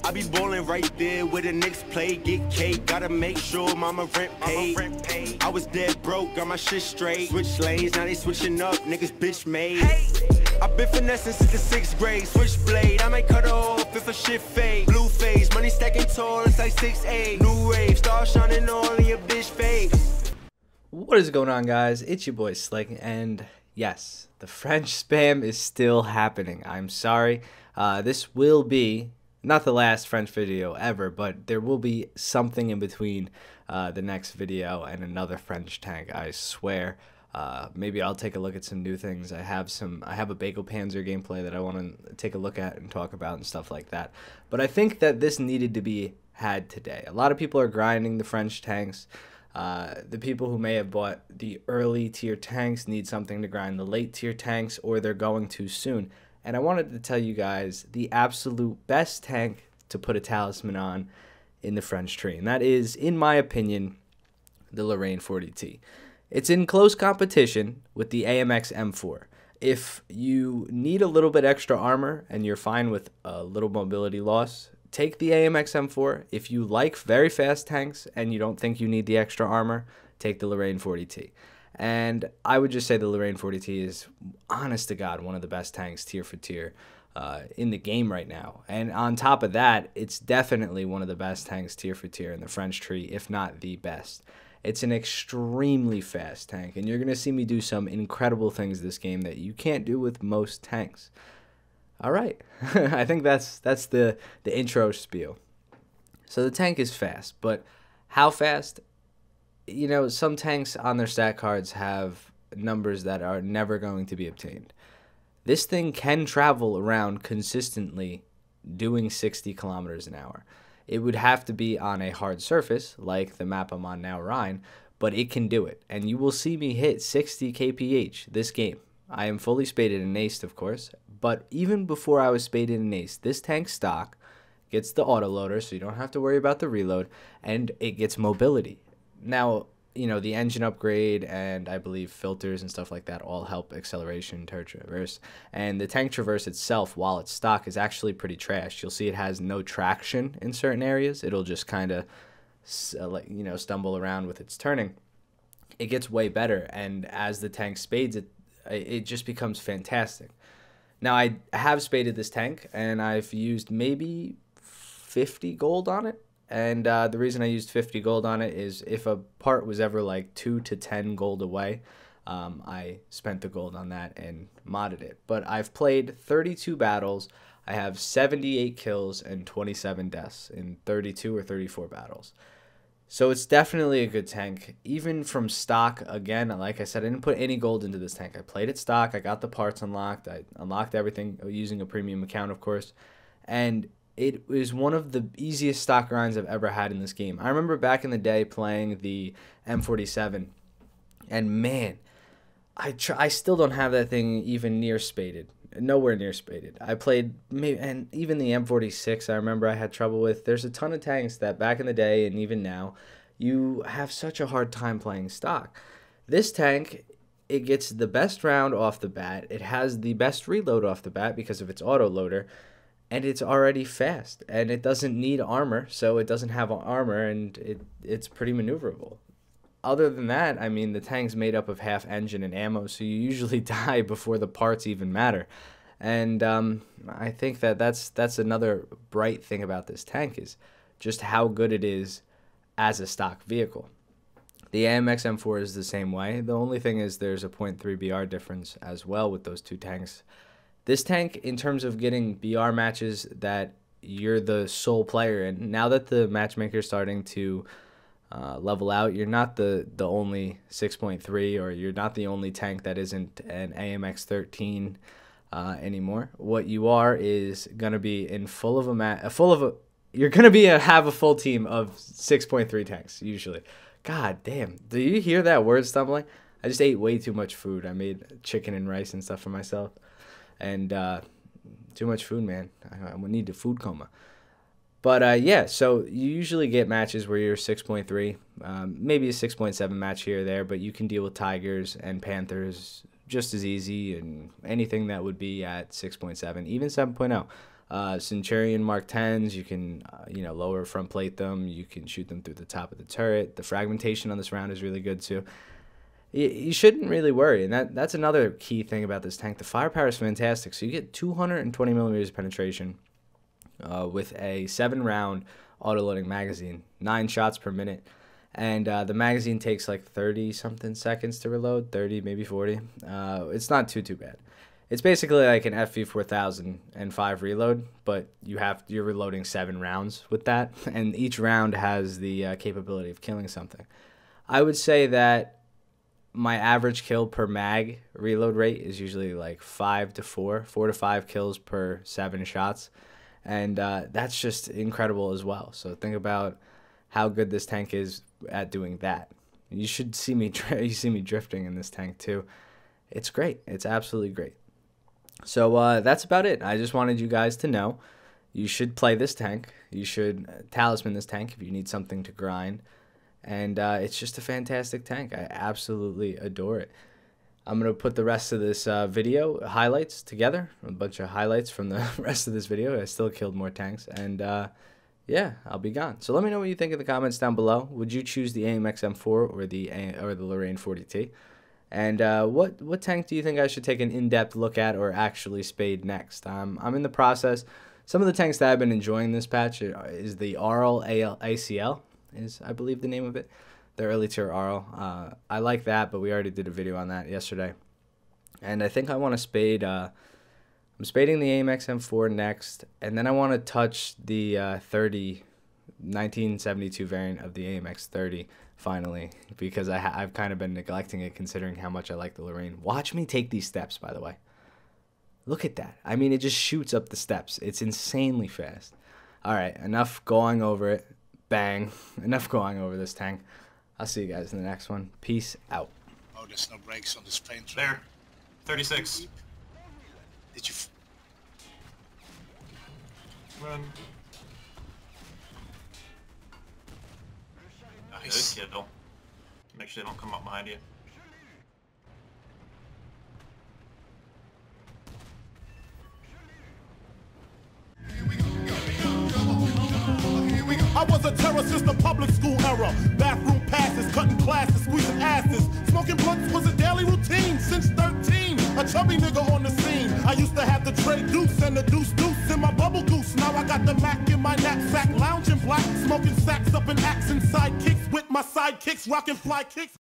I be ballin' right there where the Knicks play. Get cake, gotta make sure mama rent paid. I was dead broke, got my shit straight. Switch lanes, now they switching up, niggas bitch made. I've been finessing since the 6th grade. Switchblade, I might cut her off if a shit fade. Blue face, money stacking tall, it's like 6'8". New rave, star shining all in your bitch face. What is going on, guys? It's your boy Slick, and yes, the French spam is still happening. I'm sorry. This will be not the last French video ever, but there will be something in between the next video and another French tank, I swear. Maybe I'll take a look at some new things. I have a Bagel Panzer gameplay that I want to take a look at and talk about and stuff like that. But I think that this needed to be had today. A lot of people are grinding the French tanks. The people who may have bought the early tier tanks need something to grind the late tier tanks, or they're going too soon. And I wanted to tell you guys the absolute best tank to put a talisman on in the French tree. And that is, in my opinion, the Lorraine 40t. It's in close competition with the AMX M4. If you need a little bit extra armor and you're fine with a little mobility loss, take the AMX M4. If you like very fast tanks and you don't think you need the extra armor, take the Lorraine 40t. And I would just say the Lorraine 40t is, honest to God, one of the best tanks tier for tier in the game right now. And on top of that, it's definitely one of the best tanks tier for tier in the French tree, if not the best. It's an extremely fast tank, and you're going to see me do some incredible things this game that you can't do with most tanks. All right, I think that's the intro spiel. So the tank is fast, but how fast? You know, some tanks on their stat cards have numbers that are never going to be obtained. This thing can travel around consistently doing 60 kilometers an hour. It would have to be on a hard surface, like the map I'm on now, Rhine, but it can do it. And you will see me hit 60 kph this game. I am fully spaded and aced, of course, but even before I was spaded and aced, this tank stock gets the autoloader, so you don't have to worry about the reload, and it gets mobility. Now, you know, the engine upgrade and I believe filters and stuff like that all help acceleration, turret traverse. And the tank traverse itself, while it's stock, is actually pretty trash. You'll see it has no traction in certain areas. It'll just kind of, stumble around with its turning. It gets way better, and as the tank spades, it just becomes fantastic. Now, I have spaded this tank, and I've used maybe 50 gold on it. And the reason I used 50 gold on it is if a part was ever like 2 to 10 gold away, I spent the gold on that and modded it. But I've played 32 battles. I have 78 kills and 27 deaths in 32 or 34 battles. So it's definitely a good tank. Even from stock, again, like I said, I didn't put any gold into this tank. I played it stock. I got the parts unlocked. I unlocked everything using a premium account, of course. And it was one of the easiest stock grinds I've ever had in this game. I remember back in the day playing the M47, and man, I still don't have that thing even near spaded. Nowhere near spaded. I played, and even the M46 I remember I had trouble with. There's a ton of tanks that back in the day and even now, you have such a hard time playing stock. This tank, it gets the best round off the bat. It has the best reload off the bat because of its autoloader. And it's already fast, and it doesn't need armor, so it doesn't have armor, and it's pretty maneuverable. Other than that, I mean, the tank's made up of half engine and ammo, so you usually die before the parts even matter. And I think that's another bright thing about this tank is just how good it is as a stock vehicle. The AMX M4 is the same way. The only thing is there's a 0.3 BR difference as well with those two tanks. This tank, in terms of getting BR matches that you're the sole player in, now that the matchmaker is starting to level out, you're not the only 6.3, or you're not the only tank that isn't an AMX 13 anymore. What you are is going to be in you're going to have a full team of 6.3 tanks, usually. God damn. Do you hear that word stumbling? I just ate way too much food. I made chicken and rice and stuff for myself. And too much food, man. I need the food coma. But yeah, so you usually get matches where you're 6.3, maybe a 6.7 match here or there, but you can deal with Tigers and Panthers just as easy, and anything that would be at 6.7, even 7.0. Centurion Mark 10s, you can lower front plate them. You can shoot them through the top of the turret. The fragmentation on this round is really good too. You shouldn't really worry, and that's another key thing about this tank. The firepower is fantastic. So you get 220 millimeters of penetration with a 7-round auto-loading magazine, 9 shots per minute. And the magazine takes like 30-something seconds to reload, 30, maybe 40. It's not too bad. It's basically like an FV4005 reload, but you're reloading 7 rounds with that, and each round has the capability of killing something. I would say that my average kill per mag reload rate is usually like 4 to 5 kills per 7 shots, and that's just incredible as well. So think about how good this tank is at doing that. You should see me drifting in this tank too. It's great. It's absolutely great. So that's about it. I just wanted you guys to know you should play this tank. You should talisman this tank if you need something to grind. And it's just a fantastic tank. I absolutely adore it. I'm going to put the rest of this video highlights together, a bunch of highlights from the rest of this video. I still killed more tanks. And yeah, I'll be gone. So let me know what you think in the comments down below. Would you choose the AMX M4 or the Lorraine 40t? And what tank do you think I should take an in-depth look at or actually spade next? I'm in the process. Some of the tanks that I've been enjoying this patch is the Arl ACL, is I believe the name of it. The early tier Arl. I like that, but we already did a video on that yesterday. And I think I want to spade. I'm spading the AMX M4 next, and then I want to touch the 1972 variant of the AMX 30 finally, because I've kind of been neglecting it considering how much I like the Lorraine. Watch me take these steps, by the way. Look at that. I mean, it just shoots up the steps. It's insanely fast. All right, enough going over it. Bang. Enough going over this tank. I'll see you guys in the next one. Peace out. Oh, there's no brakes on this plane. There. 36. Did you... Run. Nice. Good kill. Make sure they don't come up behind you. I was a terror since the public school era. Bathroom passes, cutting classes, squeezing asses. Smoking blunts was a daily routine since 13. A chubby nigga on the scene. I used to have the tray deuce and the deuce in my bubble goose. Now I got the Mac in my knapsack, lounging black, smoking sacks up in axe and sidekicks with my sidekicks, rocking fly kicks.